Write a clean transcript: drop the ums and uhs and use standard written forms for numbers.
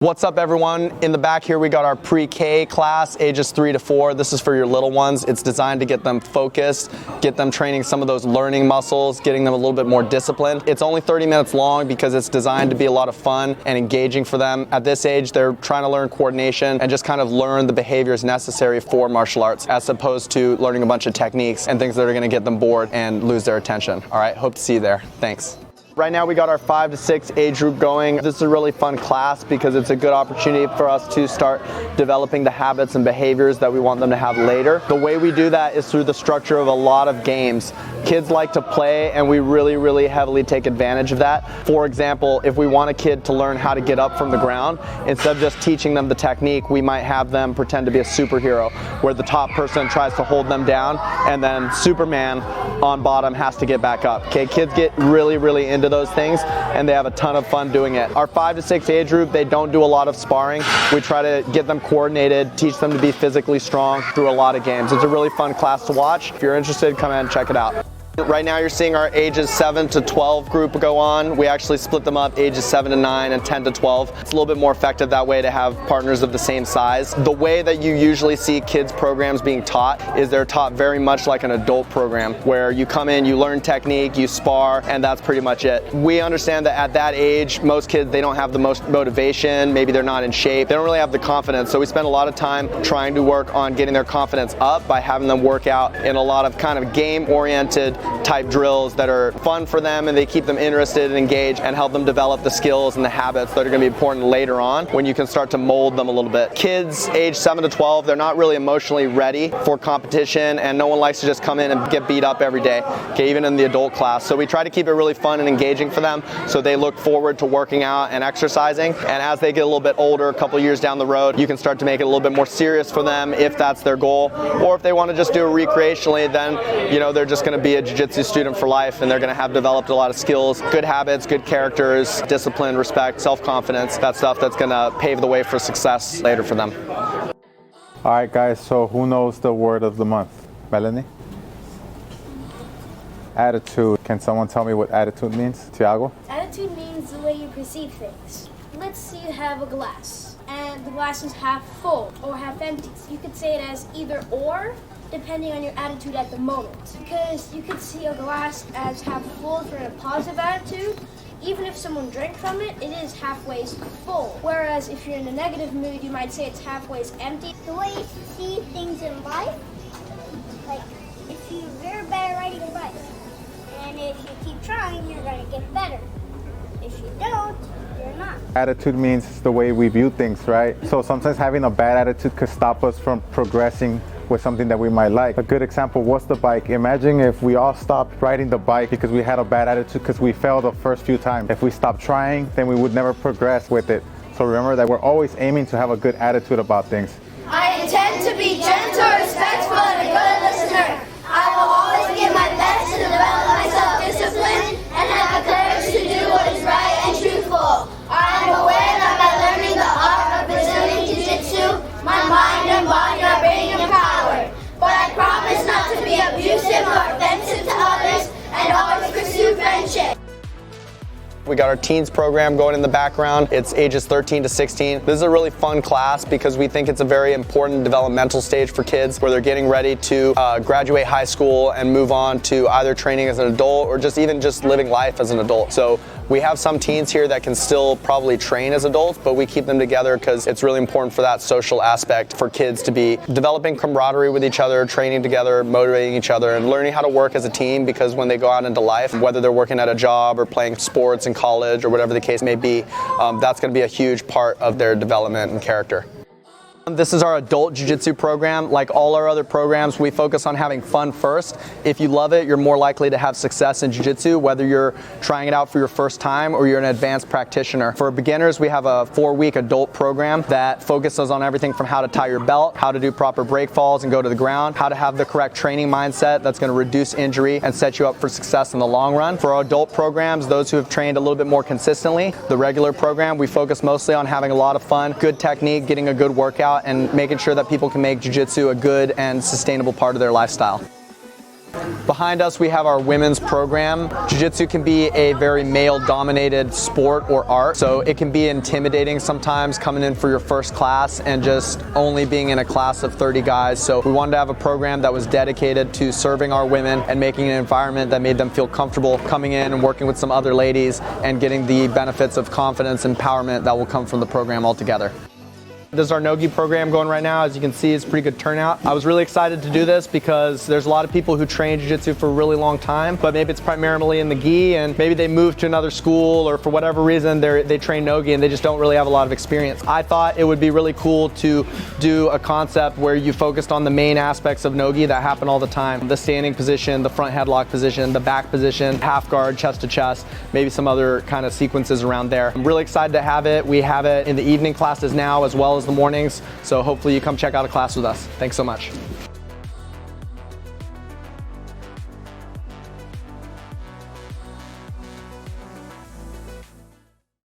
What's up, everyone? In the back here we got our pre-K class, ages 3 to 4. This is for your little ones. It's designed to get them focused, get them training some of those learning muscles, getting them a little bit more disciplined. It's only 30 minutes long because it's designed to be a lot of fun and engaging for them. At this age, they're trying to learn coordination and just kind of learn the behaviors necessary for martial arts, as opposed to learning a bunch of techniques and things that are going to get them bored and lose their attention. All right, hope to see you there. Thanks. Right now we got our 5 to 6 age group going. This is a really fun class because it's a good opportunity for us to start developing the habits and behaviors that we want them to have later. The way we do that is through the structure of a lot of games. Kids like to play, and we really heavily take advantage of that. For example, if we want a kid to learn how to get up from the ground, instead of just teaching them the technique, we might have them pretend to be a superhero, where the top person tries to hold them down and then Superman on bottom has to get back up. Okay, kids get really into those things and they have a ton of fun doing it. Our 5 to 6 age group, they don't do a lot of sparring. We try to get them coordinated, teach them to be physically strong through a lot of games. It's a really fun class to watch. If you're interested, come in and check it out. Right now you're seeing our ages 7 to 12 group go on. We actually split them up, ages 7 to 9 and 10 to 12. It's a little bit more effective that way to have partners of the same size. The way that you usually see kids programs being taught is they're taught very much like an adult program, where you come in, you learn technique, you spar, and that's pretty much it. We understand that at that age, most kids, they don't have the most motivation, maybe they're not in shape, they don't really have the confidence, so we spend a lot of time trying to work on getting their confidence up by having them work out in a lot of kind of game-oriented type drills that are fun for them, and they keep them interested and engaged and help them develop the skills and the habits that are going to be important later on when you can start to mold them a little bit. Kids age 7 to 12, they're not really emotionally ready for competition, and no one likes to just come in and get beat up every day, okay, even in the adult class. So we try to keep it really fun and engaging for them so they look forward to working out and exercising, and as they get a little bit older, a couple years down the road, you can start to make it a little bit more serious for them if that's their goal, or if they want to just do it recreationally, then they're just going to be a jiu-jitsu student for life, and they're going to have developed a lot of skills, good habits, good characters, discipline, respect, self-confidence, that stuff that's going to pave the way for success later for them. All right, guys, so who knows the word of the month? Melanie? Attitude. Can someone tell me what attitude means? Tiago? Attitude means the way you perceive things. Let's say you have a glass, and the glass is half full or half empty. You could say it as either or, depending on your attitude at the moment. Because you could see a glass as half full for a positive attitude. Even if someone drank from it, it is halfway full. Whereas if you're in a negative mood, you might say it's halfway empty. The way you see things in life, like if you're bad at riding a bike, and if you keep trying, you're gonna get better. If you don't, you're not. Attitude means the way we view things, right? So sometimes having a bad attitude could stop us from progressing with something that we might like. A good example was the bike. Imagine if we all stopped riding the bike because we had a bad attitude because we failed the first few times. If we stopped trying, then we would never progress with it. So remember that we're always aiming to have a good attitude about things. I intend to be gentle, respectful, and a good listener. I will always give my best to develop my self-discipline and have the courage to do what is right and truthful. I am aware that by learning the art of Brazilian Jiu-Jitsu, my mind and body are being empowered. But I promise not to be abusive or offensive to others and always pursue friendship. We got our teens program going in the background. It's ages 13 to 16. This is a really fun class because we think it's a very important developmental stage for kids where they're getting ready to graduate high school and move on to either training as an adult or just living life as an adult. So we have some teens here that can still probably train as adults, but we keep them together because it's really important for that social aspect for kids to be developing camaraderie with each other, training together, motivating each other, and learning how to work as a team, because when they go out into life, whether they're working at a job or playing sports in college or whatever the case may be, that's going to be a huge part of their development and character. This is our adult jiu-jitsu program. Like all our other programs, we focus on having fun first. If you love it, you're more likely to have success in jiu-jitsu, whether you're trying it out for your first time or you're an advanced practitioner. For beginners, we have a 4-week adult program that focuses on everything from how to tie your belt, how to do proper break falls and go to the ground, how to have the correct training mindset that's going to reduce injury and set you up for success in the long run. For our adult programs, those who have trained a little bit more consistently, the regular program, we focus mostly on having a lot of fun, good technique, getting a good workout, and making sure that people can make jiu-jitsu a good and sustainable part of their lifestyle. Behind us, we have our women's program. Jiu-Jitsu can be a very male-dominated sport or art, so it can be intimidating sometimes coming in for your first class and just only being in a class of 30 guys. So we wanted to have a program that was dedicated to serving our women and making an environment that made them feel comfortable coming in and working with some other ladies and getting the benefits of confidence and empowerment that will come from the program altogether. This is our no-gi program going right now. As you can see, it's a pretty good turnout. I was really excited to do this because there's a lot of people who train jiu-jitsu for a really long time, but maybe it's primarily in the gi, and maybe they moved to another school, or for whatever reason they train no-gi and they just don't really have a lot of experience. I thought it would be really cool to do a concept where you focused on the main aspects of no-gi that happen all the time. The standing position, the front headlock position, the back position, half guard, chest to chest, maybe some other kind of sequences around there. I'm really excited to have it. We have it in the evening classes now as well as the mornings, so hopefully you come check out a class with us. Thanks so much.